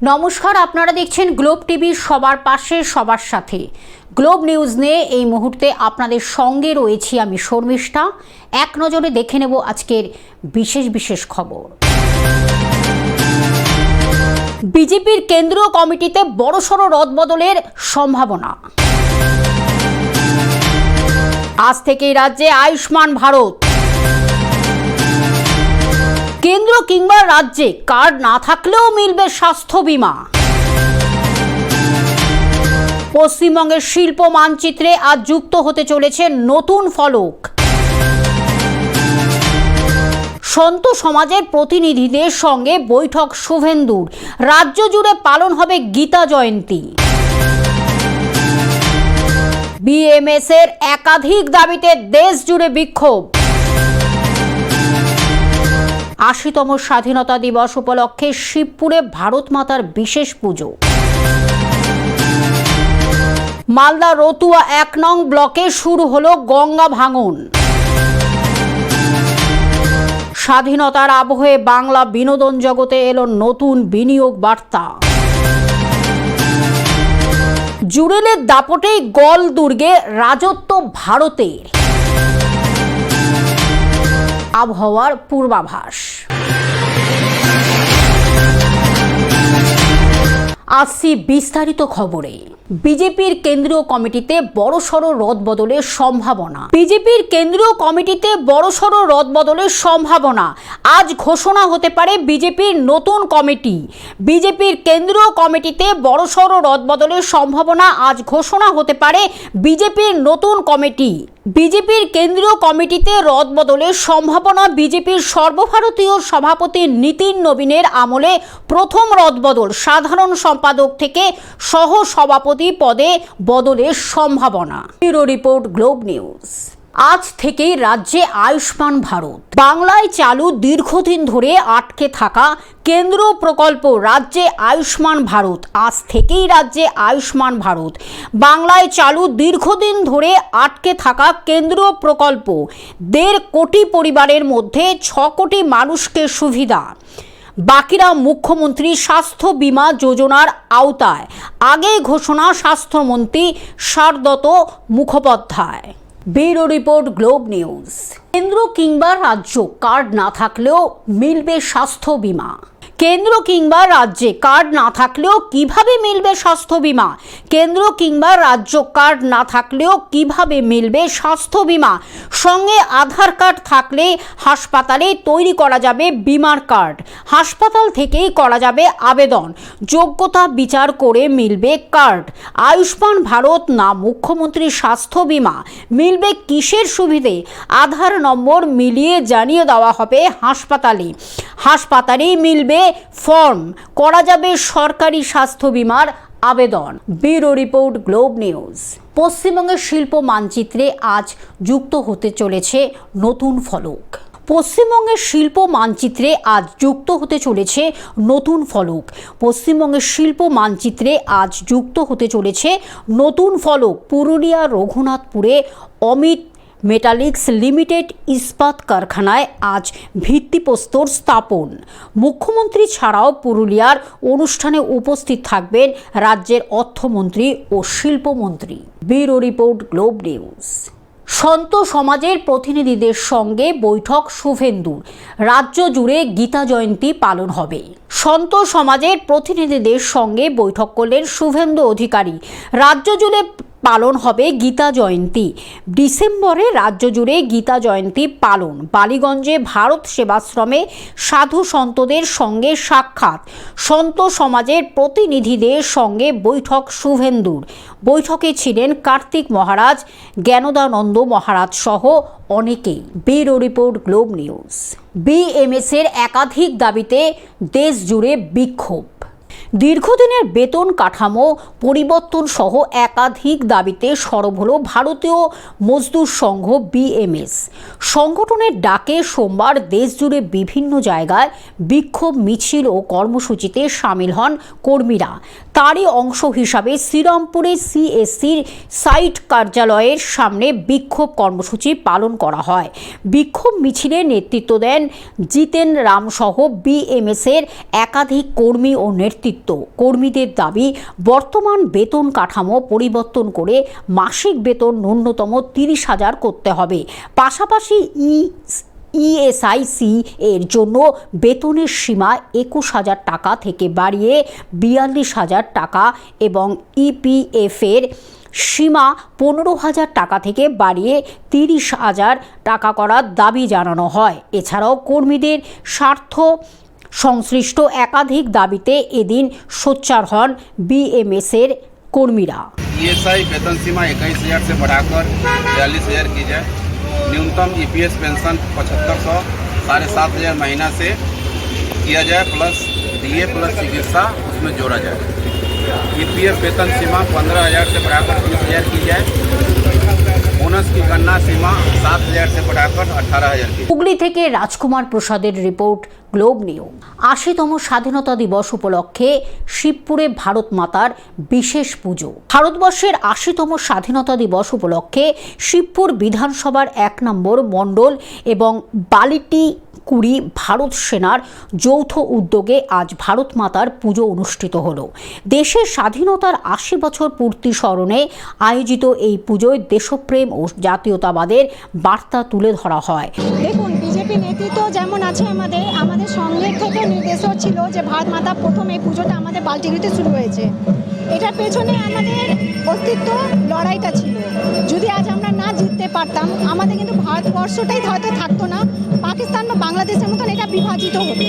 নমস্কার, আপনারা দেখছেন গ্লোব টিভি, সবার পাশে সবার সাথে। গ্লোব নিউজ নিয়ে এই মুহূর্তে আপনাদের সঙ্গে রয়েছি আমি শর্মিষ্ঠা। এক নজরে দেখে নেব আজকের বিশেষ খবর। বিজেপির কেন্দ্রীয় কমিটিতে বড়সড় রদবদলের সম্ভাবনা। আজ থেকেই রাজ্যে আয়ুষ্মান ভারত। কেন্দ্র কিংবা রাজ্যে কার্ড না থাকলেও মিলবে স্বাস্থ্য বীমা। পশ্চিমবঙ্গের শিল্প মানচিত্রে আজ যুক্ত হতে চলেছে নতুন ফলক। সন্ত সমাজের প্রতিনিধিদের সঙ্গে বৈঠক শুভেন্দুর। রাজ্য জুড়ে পালন হবে গীতা জয়ন্তী। বিএমএস এর একাধিক দাবিতে দেশ জুড়ে বিক্ষোভ। ৮০তম স্বাধীনতা দিবস উপলক্ষে শিবপুরে ভারত মাতার বিশেষ পুজো। মালদা রতুয়া ১ নং ব্লকে শুরু হলো গঙ্গা ভাঙন। স্বাধীনতার আবহে বাংলা বিনোদন জগতে এলো নতুন বিনিয়োগ বার্তা। জুড়েলের দাপটেই গল দুর্গে রাজত্ব ভারতের। আবহাওয়ার পূর্বাভাস। আসছি বিস্তারিত খবরে। বিজেপির কেন্দ্রীয় কমিটিতে বড়সড় রদবদলের সম্ভাবনা। বিজেপির কেন্দ্রীয় কমিটিতে বড়সড় রদবদলের সম্ভাবনা। আজ ঘোষণা হতে পারে বিজেপির নতুন কমিটি। বিজেপির কেন্দ্রীয় কমিটিতে বড়সড় রদবদলের সম্ভাবনা। আজ ঘোষণা হতে পারে বিজেপির নতুন কমিটি। বিজেপির কেন্দ্রীয় কমিটিতে রদবদলের সম্ভাবনা। বিজেপির সর্বভারতীয় সভাপতি নীতিন নবীনের আমলে প্রথম রদবদল। সাধারণ সম্পাদক থেকে সহ সভাপতি পদে বদলের সম্ভাবনা। Bureau report, Globe news. আজ থেকেই রাজ্যে আয়ুষ্মান ভারত। বাংলায় চালু দীর্ঘদিন ধরে আটকে থাকা কেন্দ্রীয় প্রকল্প রাজ্যে আয়ুষ্মান ভারত। আজ থেকেই রাজ্যে আয়ুষ্মান ভারত। বাংলায় চালু দীর্ঘদিন ধরে আটকে থাকা কেন্দ্রীয় প্রকল্প ১.৫ কোটি পরিবারের মধ্যে ৬ কোটি মানুষকে সুবিধা। বাকিরা মুখ্যমন্ত্রী স্বাস্থ্য বীমা যোজনার আওতায়। আগে ঘোষণা স্বাস্থ্যমন্ত্রী শারদত Mukhopadhyay. Bureau report, Globe News. কেন্দ্র কিংবা রাজ্য কার্ড না থাকলেও মিলবে স্বাস্থ্য বীমা। কেন্দ্র কিংবা রাজ্যে কার্ড না থাকলেও কিভাবে মিলবে স্বাস্থ্য বীমা? কেন্দ্র কিংবা রাজ্য কার্ড না থাকলেও কিভাবে মিলবে স্বাস্থ্য বীমা? সঙ্গে আধার কার্ড থাকলে হাসপাতালে তৈরি করা যাবে বিমার কার্ড। হাসপাতাল থেকেই করা যাবে আবেদন। যোগ্যতা বিচার করে মিলবে কার্ড। আয়ুষ্মান ভারত না মুখ্যমন্ত্রী স্বাস্থ্য বীমা? মিলবে কিসের সুবিধে? আধার নম্বর মিলিয়ে জানিয়ে দেওয়া হবে হাসপাতালে। হাসপাতালেই মিলবে ফর্ম। করা যাবে সরকারি স্বাস্থ্য বীমার আবেদন। Bureau report, Globe news. পশ্চিমবঙ্গের শিল্প মানচিত্রে আজ যুক্ত হতে চলেছে নতুন ফলক। পশ্চিমবঙ্গের শিল্প মানচিত্রে আজ যুক্ত হতে চলেছে নতুন ফলক। পশ্চিমবঙ্গের শিল্প মানচিত্রে আজ যুক্ত হতে চলেছে নতুন ফলক। পুরুলিয়া রঘুনাথপুরে অমিত মেটালিক্স লিমিটেড ইস্পাত কারখানায় আজ ভিত্তিপ্রস্তর স্থাপন। মুখ্যমন্ত্রী ছাড়াও পুরুলিয়ার অনুষ্ঠানে উপস্থিত থাকবেন রাজ্যের অর্থমন্ত্রী ও শিল্পমন্ত্রী। Bureau report, Globe News. সন্ত সমাজের প্রতিনিধিদের সঙ্গে বৈঠক শুভেন্দুর। রাজ্য জুড়ে গীতা জয়ন্তী পালন হবে। সন্ত সমাজের প্রতিনিধিদের সঙ্গে বৈঠক করলেন শুভেন্দু অধিকারী। রাজ্য জুড়ে পালন হবে গীতা জয়ন্তী। ডিসেম্বরে রাজ্য জুড়ে গীতা জয়ন্তী পালন। বালিগঞ্জে ভারত সেবাশ্রমে সাধু সন্তদের সঙ্গে সাক্ষাৎ। সন্ত সমাজের প্রতিনিধিদের সঙ্গে বৈঠক শুভেন্দুর। বৈঠকে ছিলেন কার্তিক মহারাজ, জ্ঞানদানন্দ মহারাজ সহ অনেকেই। Bureau report, Globe news. BMS এর একাধিক দাবিতে দেশ জুড়ে বিক্ষোভ। দীর্ঘদিনের বেতন কাঠামো পরিবর্তন সহ একাধিক দাবিতে সরব হল ভারতীয় মজদুর সংঘ বিএমএস। সংগঠনের ডাকে সোমবার দেশজুড়ে বিভিন্ন জায়গায় বিক্ষোভ মিছিল ও কর্মসূচিতে সামিল হন কর্মীরা। তারই অংশ হিসাবে শ্রীরামপুরে সিএসসির সাইট কার্যালয়ের সামনে বিক্ষোভ কর্মসূচি পালন করা হয়। বিক্ষোভ মিছিলে নেতৃত্ব দেন জিতেন রাম সহ বিএমএসের একাধিক কর্মী ও নেতৃত্ব। কর্মীদের দাবি, বর্তমান বেতন কাঠামো পরিবর্তন করে মাসিক বেতন ন্যূনতম 30,000 করতে হবে। পাশাপাশি ইএসআইসি এর জন্য বেতনের সীমা 21,000 টাকা থেকে বাড়িয়ে 42,000 টাকা এবং ইপিএফ এর সীমা 15,000 টাকা থেকে বাড়িয়ে 30,000 টাকা করার দাবি জানানো হয়। এছাড়াও কর্মীদের স্বার্থ সংশ্লিষ্ট একাধিক দাবিতে এদিন সোচ্চার হন বিএমএস এর কর্মীরা। ईएसआई वेतन सीमा 21,000 से बढ़ाकर 42,000 की जाए। न्यूनतम ईपीएस पेंशन 7,500 7,500 महीना से किया जाए, प्लस डीए प्लस चिकित्सा उसमें जोड़ा जाए। ईपीएफ वेतन सीमा 15,000 से बढ़ाकर 30,000 की जाए। बोनस की गणना सीमा 7,000 से बढ़ाकर 18,000 की। হুগলি থেকে রাজকুমার প্রসাদের রিপোর্ট, গ্লোব নিউজ। 80তম স্বাধীনতা দিবস উপলক্ষে শিবপুরে ভারত মাতার বিশেষ পুজো। ভারতবর্ষের 80তম স্বাধীনতা দিবস উপলক্ষে শিবপুর বিধানসভার 1 নম্বর মণ্ডল এবং বালিটি কুড়ি ভারত সেনার যৌথ উদ্যোগে আজ ভারত মাতার পুজো অনুষ্ঠিত হলো। দেশের স্বাধীনতার 80 বছর পূর্তি স্মরণে আয়োজিত এই পুজোয় দেশপ্রেম ও জাতীয়তাবাদের বার্তা তুলে ধরা হয়। দেখুন, বিজেপি নেতৃত্ব যেমন আছে আমাদের সঙ্গে থেকে নির্দেশও ছিল যে ভারত মাতা প্রথম এই পুজোটা আমাদের বালটিগিরিতে শুরু হয়েছে। এটার পেছনে আমাদের অস্তিত্ব লড়াইটা ছিল। যদি আজ আমরা না জিততে পারতাম, আমাদের কিন্তু ভারতবর্ষটাই হয়তো থাকতো না, পাকিস্তান বা বাংলাদেশের মতন এটা বিভাজিত হতো।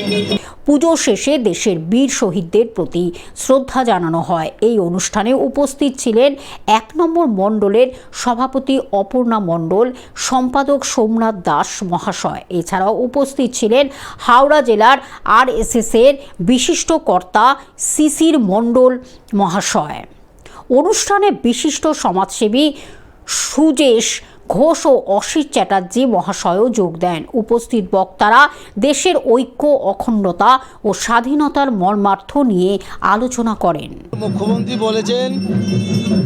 পুজো শেষে দেশের বীর শহীদদের প্রতি শ্রদ্ধা জানানো হয়। এই অনুষ্ঠানে উপস্থিত ছিলেন 1 নম্বর মণ্ডলের সভাপতি অপর্ণা মণ্ডল, সম্পাদক সোমনাথ দাস মহাশয়। এছাড়াও উপস্থিত ছিলেন হাওড়া জেলার আরএসএস এর বিশিষ্ট কর্তা শিশির মণ্ডল মহাশয়। অনুষ্ঠানে বিশিষ্ট সমাজসেবী সুজেশ ঘোষ ও অসিত চ্যাটার্জি মহাশয়ও যোগ দেন। উপস্থিত বক্তারা দেশের ঐক্য, অখণ্ডতা ও স্বাধীনতার মর্মার্থ নিয়ে আলোচনা করেন। মুখ্যমন্ত্রী বলেছেন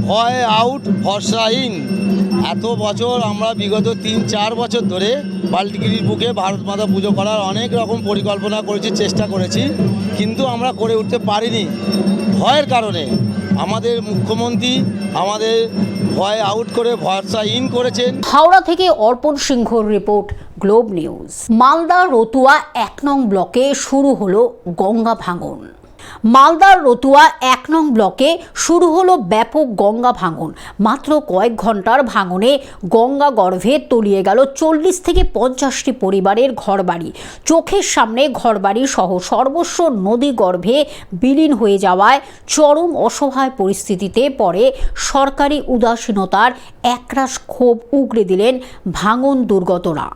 ভয় আউট ভরসা ইন। এত বছর আমরা বিগত 3-4 বছর ধরে বালটিগিরির বুকে ভারত মাতা পুজো করার অনেক রকম পরিকল্পনা করেছি, চেষ্টা করেছি, কিন্তু আমরা করে উঠতে পারিনি ভয়ের কারণে। আমাদের মুখ্যমন্ত্রী আমাদের ভয় আউট করে ভরসা ইন করেছেন। হাওড়া থেকে অর্পণ সিংহর রিপোর্ট, গ্লোব নিউজ। মালদার রতুয়া 1 নং ব্লকে শুরু হলো গঙ্গা ভাঙন। মালদার রতুয়া 1 নং ব্লকে শুরু হলো ব্যাপক গঙ্গা ভাঙন। মাত্র কয়েক ঘন্টার ভাঙনে গঙ্গা গর্ভে তলিয়ে গেল 40 থেকে 50টি পরিবারের ঘরবাড়ি। চোখের সামনে ঘরবাড়ি সহ সর্বস্ব নদী গর্ভে বিলীন হয়ে যাওয়ায় চরম অসহায় পরিস্থিতিতে পড়ে সরকারি উদাসীনতার একরাশ ক্ষোভ উগরে দিলেন ভাঙন দুর্গতরা।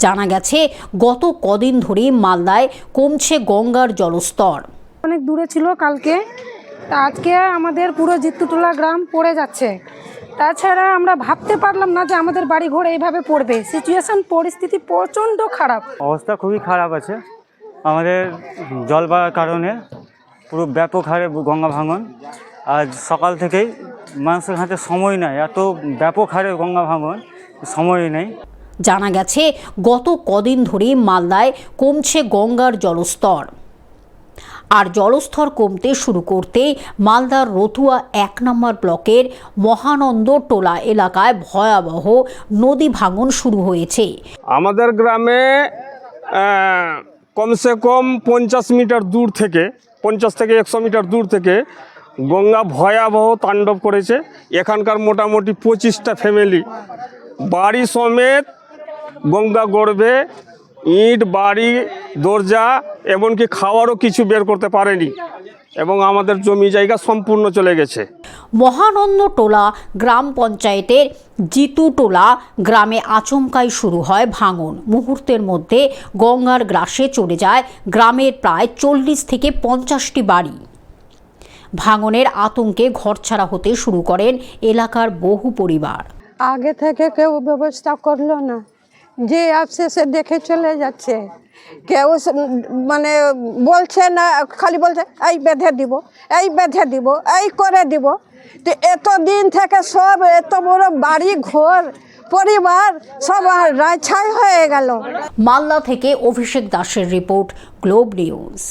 জানা গেছে, গত কদিন ধরেই মালদায় কমছে গঙ্গার জলস্তর। অনেক দূরে ছিল কালকে, তা আজকে আমাদের পুরো জিত্তুটোলা গ্রাম পড়ে যাচ্ছে। তাছাড়া আমরা ভাবতে পারলাম না যে আমাদের বাড়ি ঘর এইভাবে পড়বে। সিচুয়েশন পরিস্থিতি প্রচণ্ড খারাপ, অবস্থা খুবই খারাপ আছে। আমাদের জল বাড়ার কারণে পুরো ব্যাপক হারে গঙ্গা ভাঙন। আজ সকাল থেকেই মানুষের হাতে সময় নাই, এত ব্যাপক হারে গঙ্গা ভাঙন, সময় নেই। জানা গেছে, গত কদিন ধরেই মালদায় কমছে গঙ্গার জলস্তর। আর জলস্তর কমতে শুরু করতে মালদার রতুয়া 1 নম্বর ব্লকের মহানন্দ টোলা এলাকায় ভয়াবহ নদী ভাঙন শুরু হয়েছে। আমাদের গ্রামে কমসে কম 50 মিটার দূর থেকে 50 থেকে 100 মিটার দূর থেকে গঙ্গা ভয়াবহ তাণ্ডব করেছে। এখানকার মোটামুটি 25টা ফ্যামিলি বাড়ি সমেত গঙ্গা গর্ভে, ইট, বাড়ি, দরজা, এমনকি খাওয়ারও কিছু বের করতে পারেনি এবং আমাদের জমি জায়গা সম্পূর্ণ চলে গেছে। মহানন্দ টোলা গ্রাম পঞ্চায়েতের জিতুটোলা গ্রামে আচমকাই শুরু হয় ভাঙন। মুহূর্তের মধ্যে গঙ্গার গ্রাসে চলে যায় গ্রামের প্রায় 40 থেকে 50টি বাড়ি। ভাঙনের আতঙ্কে ঘরছাড়া হতে শুরু করেন এলাকার বহু পরিবার। আগে থেকে কেউ ব্যবস্থা করলো না, যে আসছে সে দেখে চলে যাচ্ছে। কেউ মানে বলছে না, খালি বলছে এই বেঁধে দিব, এই বেঁধে দিব, এই করে দিব। তো এতদিন থেকে সব এত বড় বাড়ি ঘর পরিবার সব রাইছাই হয়ে গেল। মালদা থেকে অভিষেক দাসের রিপোর্ট, গ্লোব নিউজ।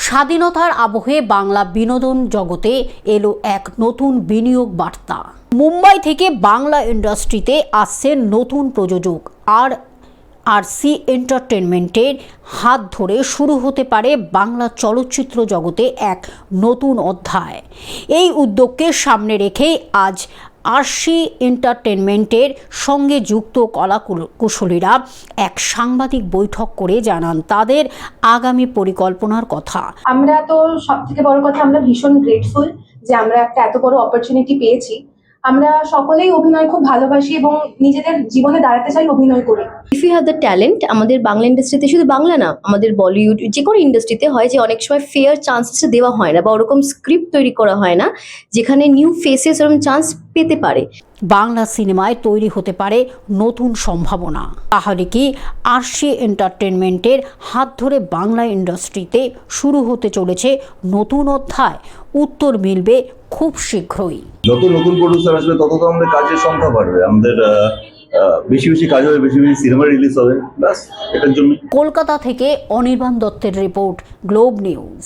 স্বাধীনতার আবহে বাংলা বিনোদন জগতে এলো এক নতুন বিনিয়োগ বার্তা। মুম্বাই থেকে বাংলা ইন্ডাস্ট্রিতে আসছে নতুন প্রযোজক RC এন্টারটেনমেন্টের হাত ধরে শুরু হতে পারে বাংলা চলচ্চিত্র জগতে এক নতুন অধ্যায়। এই উদ্যোগকে সামনে রেখেই আজ RC এন্টারটেনমেন্টের সঙ্গে যুক্ত কলা কুশলীরা এক সাংবাদিক বৈঠক করে জানান তাদের আগামী পরিকল্পনার কথা। আমরা তো সব থেকে বড় কথা, আমরা ভীষণ গ্রেটফুল যে আমরা একটা এত বড় অপরচুনিটি পেয়েছি। আমরা সকলেই অভিনয় খুব ভালোবাসি এবং নিজেদের জীবনে দাঁড়াতে চাই অভিনয় করে। If you have the talent, আমাদের বাংলা ইন্ডাস্ট্রিতে, শুধু বাংলা না, আমাদের বলিউড যে কোনো ইন্ডাস্ট্রিতে হয় যে অনেক সময় ফেয়ার চান্সেস দেওয়া হয় না বা ওরকম স্ক্রিপ্ট তৈরি করা হয় না যেখানে নিউ ফেসেস ওরকম চান্স পেতে পারে। বাংলা সিনেমায় তৈরি হতে পারে নতুন সম্ভাবনা। তাহলে কি RC এন্টারটেনমেন্টের হাত ধরে বাংলা ইন্ডাস্ট্রিতে শুরু হতে চলেছে নতুন অধ্যায়? উত্তর মিলবে খুব শীঘ্রই। যত নতুন প্রডিউসার আসবে তত তো আমাদের কাজের সংখ্যা বাড়বে, আমাদের বেশি বেশি কাজ হবে, বেশি বেশি সিনেমা রিলিজ হবে, ব্যাস এটার জন্য। কলকাতা থেকে অনির্বাণ দত্তের রিপোর্ট, গ্লোব নিউজ।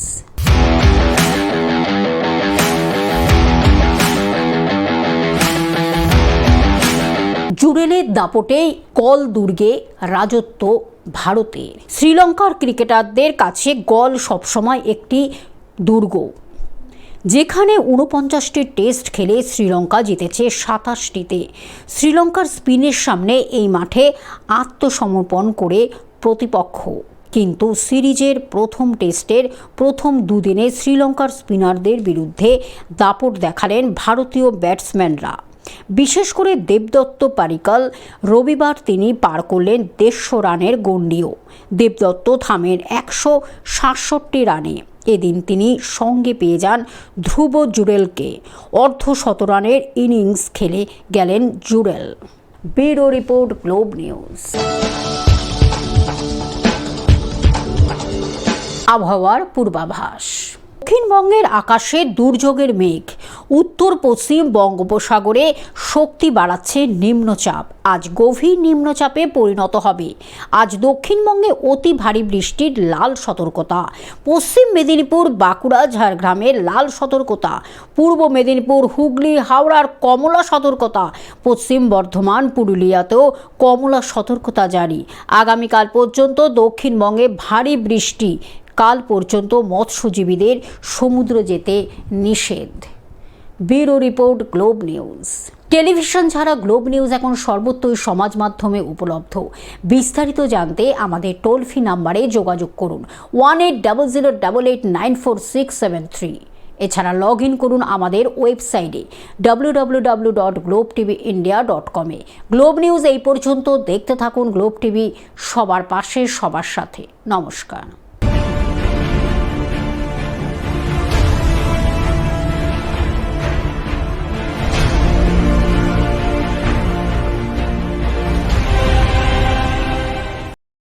জুরেলের দাপটে গল দুর্গে রাজত্ব ভারতের। শ্রীলঙ্কার ক্রিকেটারদের কাছে গল সবসময় একটি দুর্গ, যেখানে 49টি টেস্ট খেলে শ্রীলঙ্কা জিতেছে 27টিতে। শ্রীলঙ্কার স্পিনের সামনে এই মাঠে আত্মসমর্পণ করে প্রতিপক্ষ, কিন্তু সিরিজের প্রথম টেস্টের প্রথম দুদিনে শ্রীলঙ্কার স্পিনারদের বিরুদ্ধে দাপট দেখালেন ভারতীয় ব্যাটসম্যানরা। বিশেষ করে দেবদত্ত পারিক্কল। রবিবার তিনি পার করলেন 150 রানের গণ্ডিও। দেবদত্ত থামেন 167 রানে। এদিন তিনি সঙ্গে পেয়ে যান ধ্রুব জুরেলকে। অর্ধশতরানের ইনিংস খেলে গেলেন Jurel. Bureau report, Globe news. আবহাওয়ার পূর্বাভাস। দক্ষিণবঙ্গের আকাশে দুর্যোগের মেঘ। উত্তর পশ্চিম বঙ্গোপসাগরে শক্তি বাড়াচ্ছে নিম্নচাপ। আজ গভীর নিম্নচাপে পরিণত হবে। আজ দক্ষিণবঙ্গে অতি ভারী বৃষ্টির লাল সতর্কতা। পশ্চিম মেদিনীপুর, বাঁকুড়া, ঝাড়গ্রামের লাল সতর্কতা। পূর্ব মেদিনীপুর, হুগলি, হাওড়ার কমলা সতর্কতা। পশ্চিম বর্ধমান, পুরুলিয়াতেও কমলা সতর্কতা জারি। আগামীকাল পর্যন্ত দক্ষিণবঙ্গে ভারী বৃষ্টি। কাল পর্যন্ত মৎস্যজীবীদের সমুদ্র যেতে নিষেধ। Bureau report, Globe news. Television ছাড়া গ্লোব নিউজ এখন সর্বত্রই সমাজ মাধ্যমে উপলব্ধ। বিস্তারিত জানতে আমাদের টোল ফ্রি নাম্বারে যোগাযোগ করুন 180088944673। এছাড়া লগ ইন করুন আমাদের ওয়েবসাইটে www.globetvindia.com। গ্লোব নিউজ এই পর্যন্ত। দেখতে থাকুন গ্লোব টিভি, সবার পাশে সবার সাথে। নমস্কার।